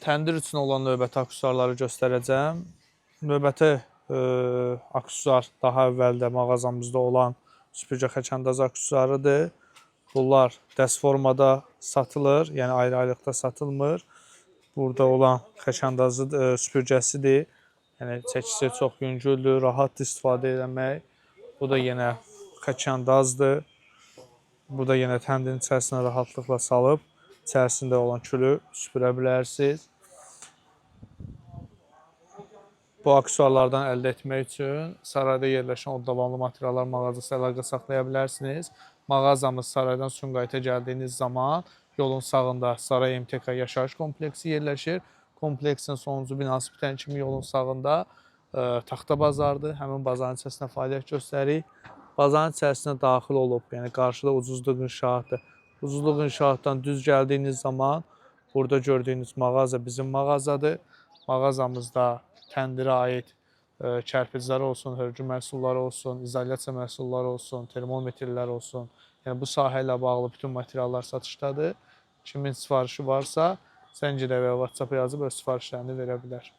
Təndir üçün olan növbəti aksesuarları göstərəcəm. Növbəti aksesuar daha əvvəldə mağazamızda olan süpürgə xəkəndaz aksesuarıdır. Bunlar dəst formada satılır, yəni ayrı-ayrılıqda satılmır. Burada olan xəkəndazı süpürgəsidir. Yəni çəkisi çox yüngüldür, rahatdır istifadə etmək. Bu da yenə xəkəndazdır. Bu da yenə təndirin içərisinə rahatlıqla salıb içərisində olan külü süpürə bilərsiniz. Bu aksesuarlardan əldə etmək üçün sarayda yerləşən o davamlı materiallar mağazası əlaqə saxlaya bilərsiniz. Mağazamız saraydan Sumqayıta gəldiyiniz zaman yolun sağında Saray MTK yaşayış kompleksi yerləşir. Kompleksin sonuncu binası bitən kimi yolun sağında taxta bazardır. Həmin bazarın içərisində fəaliyyət göstəririk. Bazarın içərisinə daxil olub, yəni qarşıda ucuzluq inşaatı. Ucuzluq inşaatdan düz gəldiyiniz zaman burada gördüyünüz mağaza bizim mağazadır. Mağazamızda təndirə aid kərpiclər olsun, hörgü məhsulları olsun, izolyasiya məhsulları olsun, termometrlər olsun. Yəni bu sahə ilə bağlı bütün materiallar satışdadır. Kimin sifarişi varsa, zəng edə və WhatsApp yazıb öz sifarişlərini verə bilər.